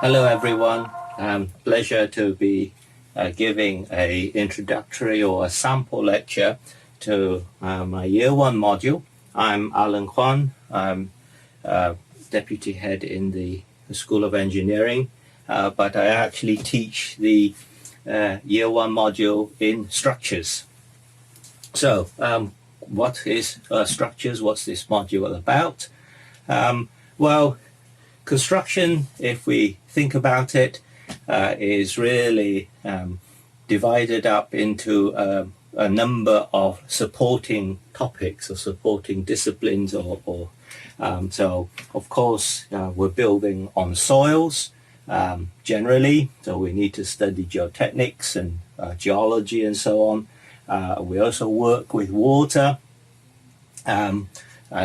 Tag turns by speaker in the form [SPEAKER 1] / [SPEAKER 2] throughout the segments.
[SPEAKER 1] Hello, everyone. Pleasure to be giving a introductory or a sample lecture to my Year 1 module. I'm Alan Kwan. I'm Deputy Head in the School of Engineering, but I actually teach the Year 1 module in structures. So, what is structures? What's this module about? Well, construction, if we think about it, is really divided up into a number of supporting topics or supporting disciplines. So, of course, we're building on soils generally, so we need to study geotechnics and geology and so on. We also work with water, and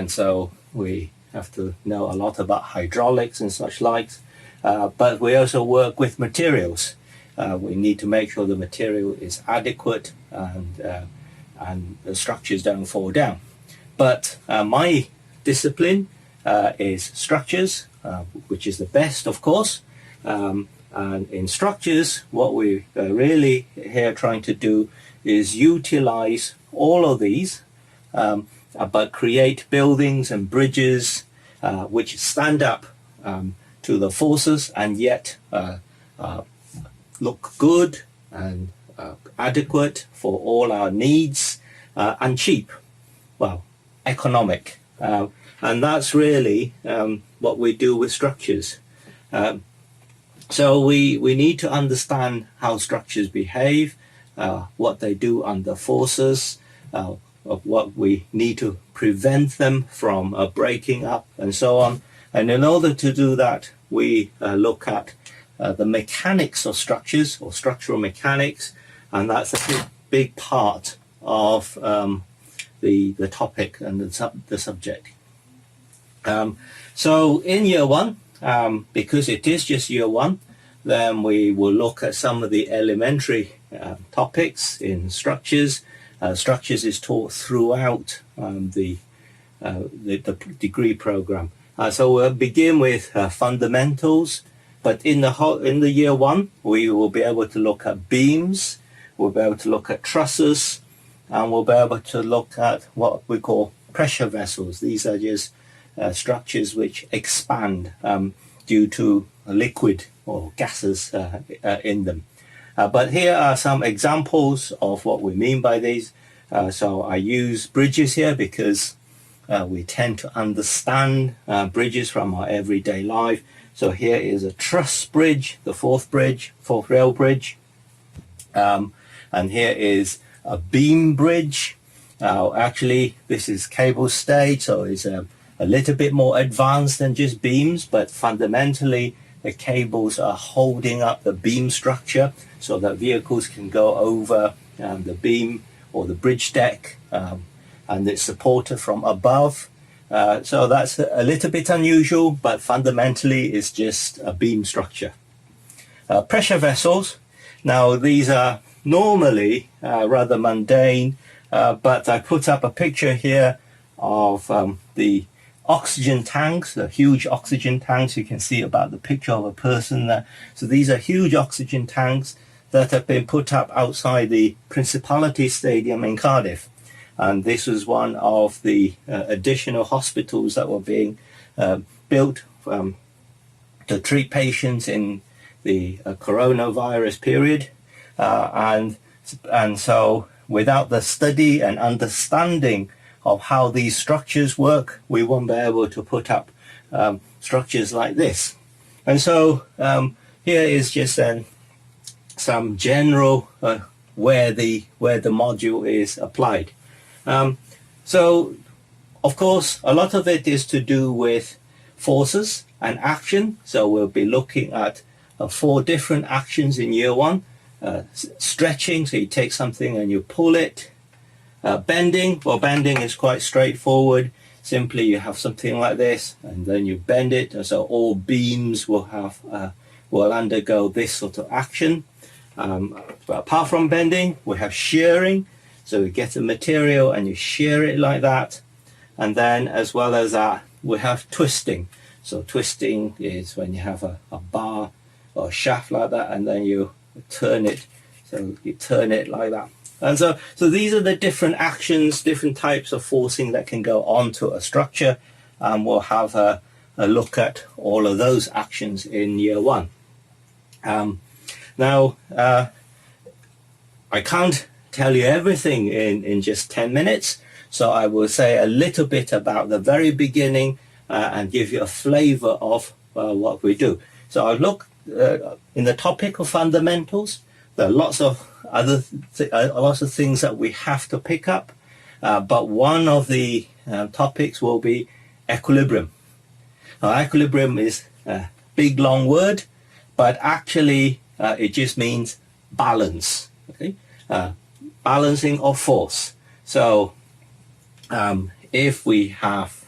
[SPEAKER 1] so we have to know a lot about hydraulics and such likes, but we also work with materials. We need to make sure the material is adequate and the structures don't fall down. But my discipline is structures, which is the best, of course. And in structures, what we really here trying to do is utilize all of these, but create buildings and bridges which stand up to the forces and yet look good and adequate for all our needs and cheap, well, economic. And that's really what we do with structures. So we need to understand how structures behave, what they do under forces, of what we need to prevent them from breaking up and so on. And in order to do that, we look at the mechanics of structures or structural mechanics, and that's a big part of the topic and the subject. So in Year 1, because it is just Year 1, then we will look at some of the elementary topics in structures. Structures is taught throughout the degree program. So we'll begin with fundamentals, but in the Year 1, we will be able to look at beams, we'll be able to look at trusses, and we'll be able to look at what we call pressure vessels. These are just structures which expand due to liquid or gases in them. But here are some examples of what we mean by these. So I use bridges here because we tend to understand bridges from our everyday life. So here is a truss bridge, the fourth rail bridge. And here is a beam bridge. Actually, this is cable stayed, so it's a little bit more advanced than just beams, but fundamentally the cables are holding up the beam structure so that vehicles can go over the beam or the bridge deck, and it's supported from above. So that's a little bit unusual, but fundamentally it's just a beam structure. Pressure vessels. Now these are normally rather mundane, but I put up a picture here of the oxygen tanks, the huge oxygen tanks. You can see about the picture of a person there. So these are huge oxygen tanks that have been put up outside the Principality Stadium in Cardiff. And this was one of the additional hospitals that were being built to treat patients in the coronavirus period. And so without the study and understanding of how these structures work, we won't be able to put up structures like this. And so here is just some general where the module is applied. So of course a lot of it is to do with forces and action. So we'll be looking at 4 different actions in Year 1. Stretching, so you take something and you pull it. Bending, well, bending is quite straightforward. Simply you have something like this and then you bend it, and so all beams will undergo this sort of action. But apart from bending, we have shearing. So we get a material and you shear it like that. And then as well as that, we have twisting. So twisting is when you have a bar or a shaft like that, and then you turn it. So you turn it like that. And so these are the different actions, different types of forcing that can go onto a structure. And we'll have a look at all of those actions in year one. Now, I can't tell you everything in just 10 minutes. So I will say a little bit about the very beginning and give you a flavor of what we do. So I'll look in the topic of fundamentals. There are lots of other lots of things that we have to pick up, but one of the topics will be equilibrium. Now, equilibrium is a big long word, but actually it just means balance. Okay, balancing of force. So if we have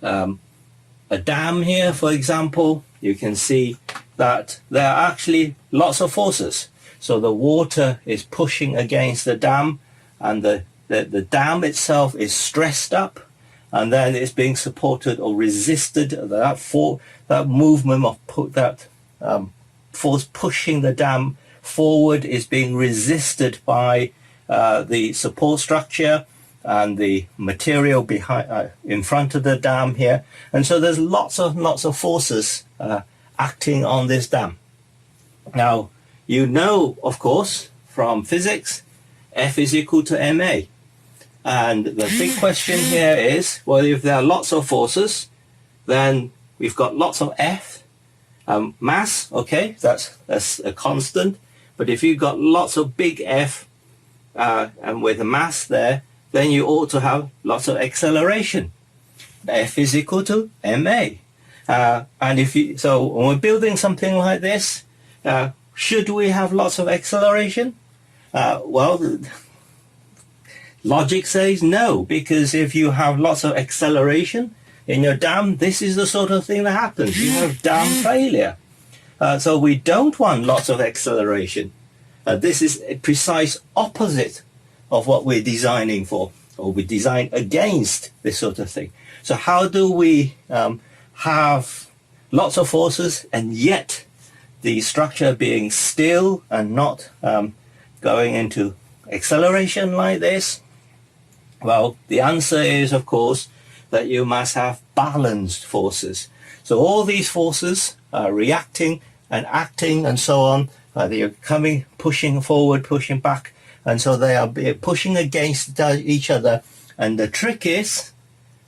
[SPEAKER 1] a dam here, for example, you can see that there are actually lots of forces. So the water is pushing against the dam, and the dam itself is stressed up, and then it's being supported or resisted. That movement of force pushing the dam forward is being resisted by the support structure and the material behind in front of the dam here. And so there's lots of forces acting on this dam. Now, you know, of course, from physics, F is equal to ma. And the big question here is, well, if there are lots of forces, then we've got lots of F. Mass, okay, that's a constant. But if you've got lots of big F and with a mass there, then you ought to have lots of acceleration. F is equal to ma. And so when we're building something like this, should we have lots of acceleration? Well, logic says no, because if you have lots of acceleration in your dam, this is the sort of thing that happens. You have dam failure. So we don't want lots of acceleration. This is a precise opposite of what we're designing for, or we design against this sort of thing. So how do we have lots of forces and yet the structure being still and not going into acceleration like this? Well, the answer is, of course, that you must have balanced forces. So all these forces are reacting and acting and so on. They are coming, pushing forward, pushing back. And so they are pushing against each other. And the trick is,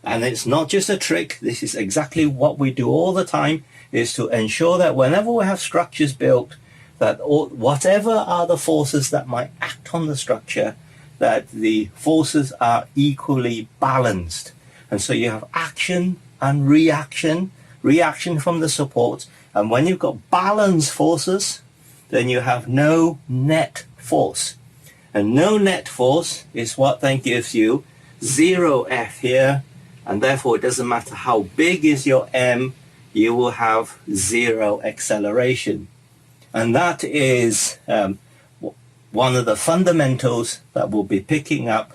[SPEAKER 1] and it's not just a trick, this is exactly what we do all the time, is to ensure that whenever we have structures built, that whatever are the forces that might act on the structure, that the forces are equally balanced. And so you have action and reaction from the support. And when you've got balanced forces, then you have no net force. And no net force is what then gives you 0 F here, and therefore it doesn't matter how big is your M, you will have 0 acceleration. And that is one of the fundamentals that we'll be picking up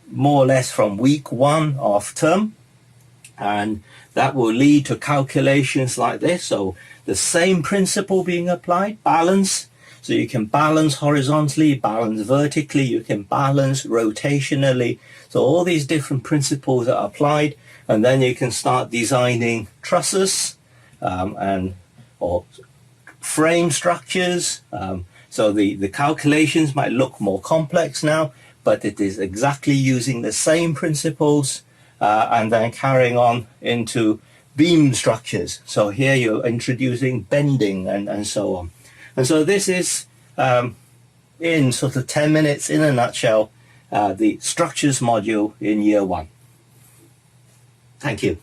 [SPEAKER 1] more or less from week 1 of term. And that will lead to calculations like this. So the same principle being applied, balance. So you can balance horizontally, balance vertically, you can balance rotationally. So all these different principles are applied, and then you can start designing trusses or frame structures. So the calculations might look more complex now, but it is exactly using the same principles and then carrying on into beam structures. So here you're introducing bending and so on. And so this is, in sort of 10 minutes, in a nutshell, the structures module in year 1. Thank you.